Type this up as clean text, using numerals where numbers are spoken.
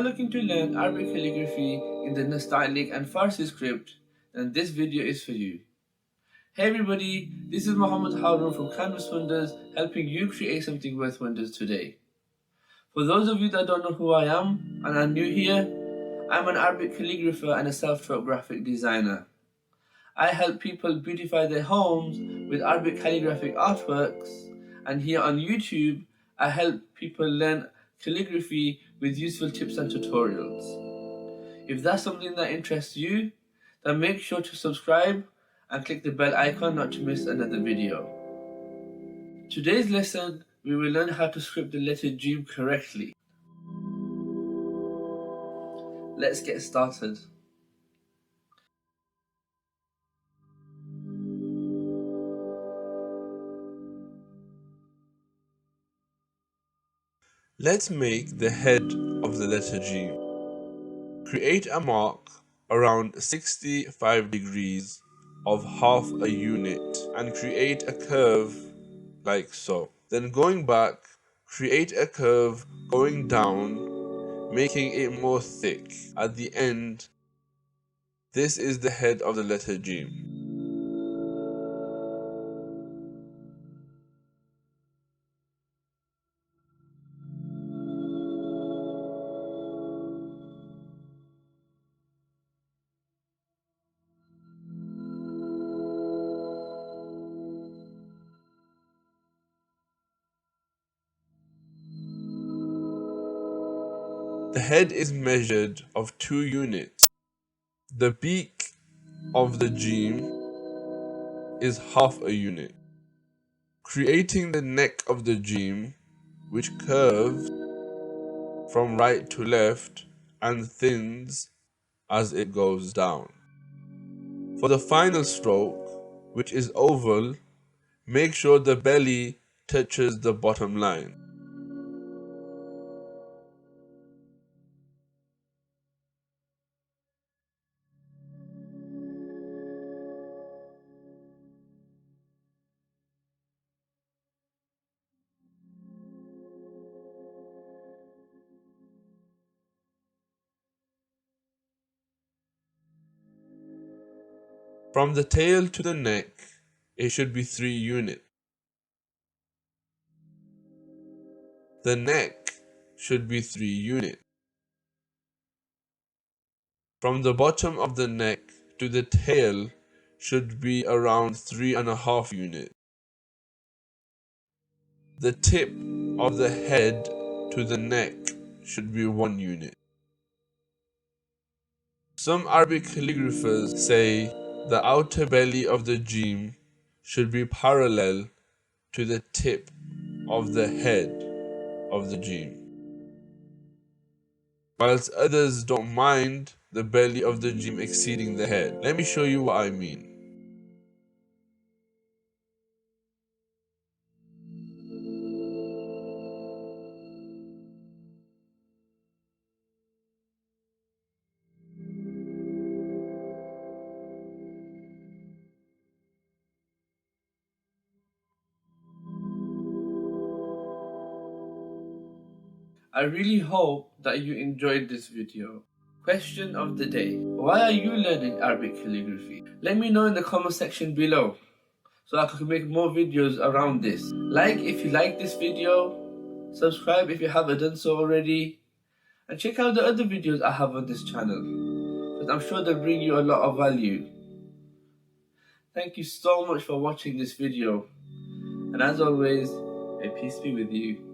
looking to learn Arabic calligraphy in the Nastaliq and Farsi script, then this video is for you. Hey everybody, this is Muhammad Harun from Canvas Wonders, helping you create something worth wonders today. For those of you that don't know who I am and are new here, I'm an Arabic calligrapher and a self-taught graphic designer. I help people beautify their homes with Arabic calligraphic artworks, and here on YouTube, I help people learn calligraphy with useful tips and tutorials. If that's something that interests you, then make sure to subscribe and click the bell icon not to miss another video. Today's lesson, we will learn how to script the letter Jeem correctly. Let's get started. Let's make the head of the letter G. Create a mark around 65 degrees of half a unit and create a curve like so. Then going back, create a curve going down, making it more thick. At the end, this is the head of the letter G. The head is measured of 2 units. The beak of the Jeem is half a unit. Creating the neck of the Jeem, which curves from right to left and thins as it goes down. For the final stroke, which is oval, make sure the belly touches the bottom line. From the tail to the neck, it should be 3 units. The neck should be 3 units. From the bottom of the neck to the tail should be around 3.5 units. The tip of the head to the neck should be 1 unit. Some Arabic calligraphers say the outer belly of the Jeem should be parallel to the tip of the head of the Jeem, whilst others don't mind the belly of the Jeem exceeding the head. Let me show you what I mean. I really hope that you enjoyed this video. Question of the day. Why are you learning Arabic calligraphy? Let me know in the comment section below so I can make more videos around this. Like if you like this video, subscribe if you haven't done so already, and check out the other videos I have on this channel, because I'm sure they'll bring you a lot of value. Thank you so much for watching this video, and as always, may peace be with you.